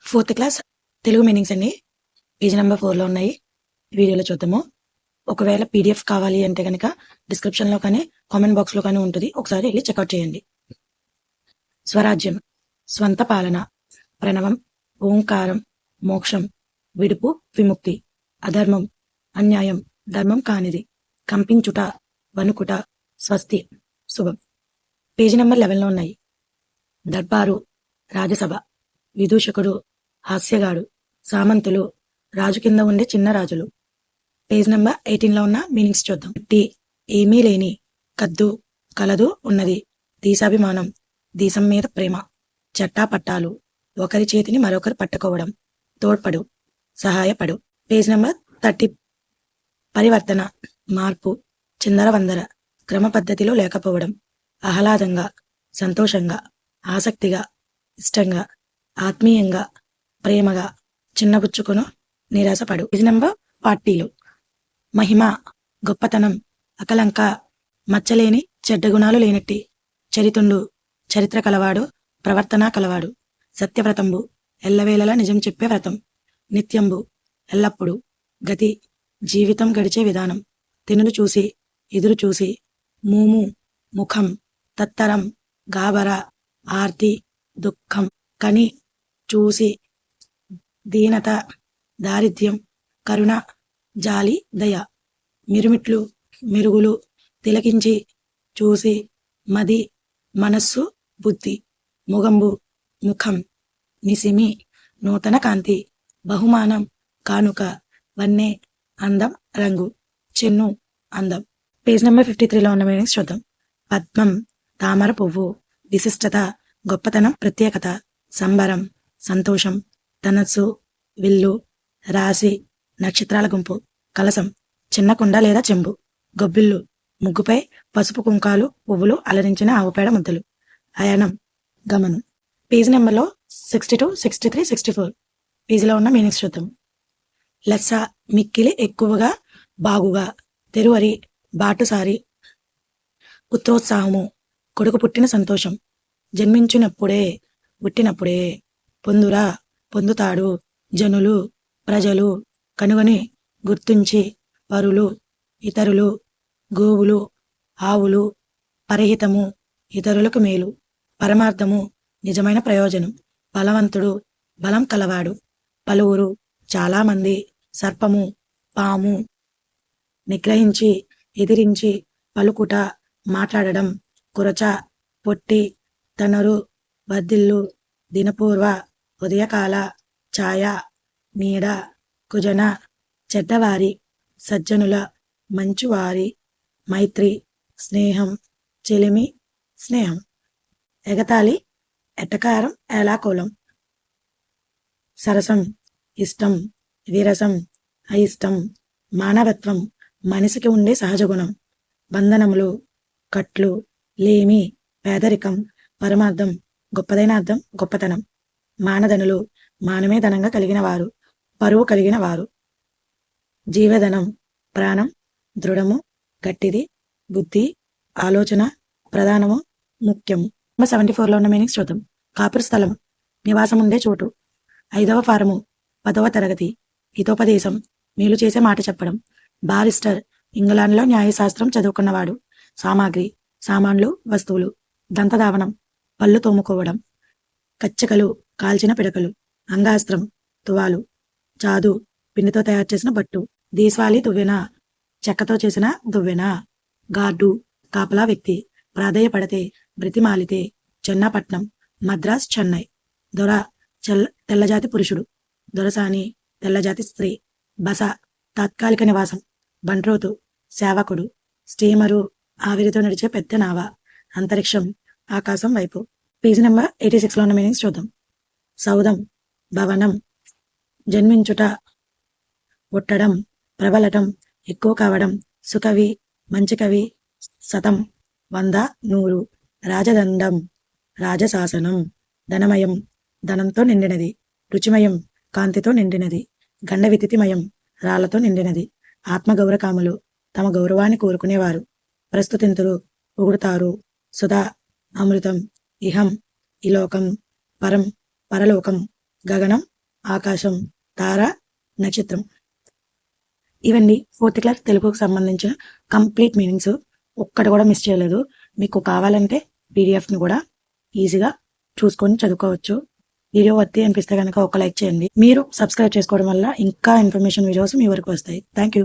Fourth class Telugu meanings అన్ని page number 4లో ఉన్నాయి. వీడియోలో చూద్దాము. ఒకవేళ పీడిఎఫ్ కావాలి అంటే కనుక డిస్క్రిప్షన్లో కానీ కామెంట్ బాక్స్లో కానీ ఉంటుంది. ఒకసారి వెళ్ళి చెక్అవుట్ చేయండి. స్వరాజ్యం, స్వంత పాలన, ప్రణవం, ఓంకారం, మోక్షం, విడుపు, విముక్తి, అధర్మం, అన్యాయం, ధర్మం కానిది, కంపించుట, వణుకుట, స్వస్తి, శుభం. పేజీ నెంబర్ 11లో ఉన్నాయి. దర్బారు, రాజసభ, విదూషకుడు, హాస్యగాడు, సామంతులు, రాజు కింద ఉండే చిన్న రాజులు. పేజ్ నెంబర్ 18లో ఉన్న మీనింగ్స్ చూద్దాం. ఏమీ లేని, కద్దు, కలదు, ఉన్నది, దేశాభిమానం, దేశం మీద ప్రేమ, చట్టా పట్టాలు, ఒకరి చేతిని మరొకరు పట్టుకోవడం, తోడ్పడు, సహాయపడు. Page number 30. పరివర్తన, మార్పు, చిందరవందర, క్రమ పద్ధతిలో లేకపోవడం, ఆహ్లాదంగా, సంతోషంగా, ఆసక్తిగా, ఇష్టంగా, ఆత్మీయంగా, ప్రేమగా, చిన్నబుచ్చుకును, నిరాశపడు. పేజ్ నెంబర్ 40లో మహిమ, గొప్పతనం, అకలంక, మచ్చలేని, చెడ్డ గుణాలు లేనట్టి, చరితుండు, చరిత్ర కలవాడు, ప్రవర్తన కలవాడు, సత్యవ్రతంబు, ఎల్లవేళలా నిజం చెప్పే వ్రతం, నిత్యంబు, ఎల్లప్పుడు, గతి, జీవితం గడిచే విధానం, తినులు చూసి, ఎదురు చూసి, మూము, ముఖం, తత్తరం, గాబర, ఆర్తి, దుఃఖం, కని, చూసి, దీనత, దారిద్ర్యం, కరుణ, జాలి, దయ, మిరుమిట్లు, మెరుగులు, తిలకించి, చూసి, మది, మనస్సు, బుద్ధి, మొగంబు, ముఖం, నిసిమి, నూతన కాంతి, బహుమానం, కానుక, వన్నె, అందం, రంగు, చెన్ను, అందం. పేజ్ నెంబర్ 53లో ఉన్న మీనింగ్స్ చూద్దాం. పద్మం, తామర పువ్వు, విశిష్టత, గొప్పతనం, ప్రత్యేకత, సంబరం, సంతోషం, ధనస్సు, విల్లు, రాశి, నక్షత్రాల గుంపు, కలసం, చిన్న కుండ లేదా చెంబు, గొబ్బిల్లు, ముగ్గుపై పసుపు కుంకాలు, పువ్వులు అలరించిన ఆవుపేడ ముద్దలు, అయనం, గమనం. పేజ్ నెంబర్లో 62, 63, 64 పేజీలో ఉన్న మీనింగ్స్ చూద్దాం. లెస్స, మిక్కిలి, ఎక్కువగా, బాగుగా, తెరువరి, బాటుసారి, పుత్రోత్సాహము, కొడుకు పుట్టిన సంతోషం, జన్మించినప్పుడే, పుట్టినప్పుడే, పొందురా, పొందుతాడు, జనులు, ప్రజలు, కనుగొని, గుర్తించి, పరులు, ఇతరులు, గోవులు, ఆవులు, పరహితము, ఇతరులకు మేలు, పరమార్థము, నిజమైన ప్రయోజనం, బలవంతుడు, బలం కలవాడు, పలువురు, చాలామంది, సర్పము, పాము, నిగ్రహించి, ఎదిరించి, పలుకుట, మాట్లాడడం, కురచ, పొట్టి, తనరు, వర్ధిల్లు, దినపూర్వ, ఉదయకాల, ఛాయ, నీడ, కుజన, చెడ్డవారి, సజ్జనుల, మంచువారి, మైత్రి, స్నేహం, చెలిమి, స్నేహం, ఎగతాళి, ఎటకారం, ఏలాకోలం, సరసం, ఇష్టం, విరసం, అయిష్టం, మానవత్వం, మనిషికి ఉండే సహజ గుణం, బంధనములు, కట్లు, లేమి, పేదరికం, పరమార్థం, గొప్పదైన అర్థం, గొప్పతనం, మానధనులు, మానమే ధనంగా కలిగిన వారు, పరువు కలిగిన వారు, జీవధనం, ప్రాణం, దృఢము, గట్టిది, బుద్ధి, ఆలోచన, ప్రధానము, ముఖ్యము. 74లో ఉన్న మీనింగ్స్ చూద్దాం. కాపుర స్థలం, నివాసం ఉండే చోటు, 5వ ఫారము, 10వ తరగతి, హితోపదేశం, మేలు చేసే మాట చెప్పడం, బారిస్టర్, ఇంగ్లాండ్లో న్యాయశాస్త్రం చదువుకున్నవాడు, సామాగ్రి, సామాన్లు, వస్తువులు, దంతధావనం, పళ్ళు తోముకోవడం, కచ్చకలు, కాల్చిన పిడకలు, అంగాస్త్రం, తువాలు, చాదు, పిండితో తయారు చేసిన బట్టు, దేశవాళీ దువ్వెన, చెక్కతో చేసిన దువ్వెన, గార్డు, కాపలా వ్యక్తి, ప్రాధేయపడితే, బ్రతిమాలితే, చెన్నపట్నం, మద్రాస్, చెన్నై, దొర, తెల్లజాతి పురుషుడు, దొరసాని, తెల్లజాతి స్త్రీ, బస, తాత్కాలిక నివాసం, బంట్రోతు, సేవకుడు, స్టీమరు, ఆవిరితో నడిచే పెద్ద నావ, అంతరిక్షం, ఆకాశం వైపు. పేజీ నెంబర్ 86లో ఉన్న మీనింగ్స్ చూద్దాం. సౌధం, భవనం, జన్మించుట, పుట్టడం, ప్రబలటం, ఎక్కువ కావడం, సుకవి, మంచి కవి, శతం, 100, 100, రాజదండం, రాజశాసనం, ధనమయం, ధనంతో నిండినది, రుచిమయం, కాంతితో నిండినది, గండవితిమయం, రాళ్లతో నిండినది, ఆత్మగౌరకాములు, తమ గౌరవాన్ని కోరుకునేవారు, ప్రస్తుతింతురు, పొగుడుతారు, సుధా, అమృతం, ఇహం, ఇలోకం, పరం, పరలోకం, గగనం, ఆకాశం, తార, నక్షత్రం. ఇవన్నీ 4th క్లాస్ తెలుగుకు సంబంధించిన కంప్లీట్ మీనింగ్స్. ఒక్కటి కూడా మిస్ చేయలేదు. మీకు కావాలంటే పీడిఎఫ్ని కూడా ఈజీగా చూసుకొని చదువుకోవచ్చు. వీడియో వర్తి అనిపిస్తే కనుక ఒక లైక్ చేయండి. మీరు సబ్స్క్రైబ్ చేసుకోవడం వల్ల ఇంకా ఇన్ఫర్మేషన్ వీడియోస్ మీ వరకు వస్తాయి. Thank you.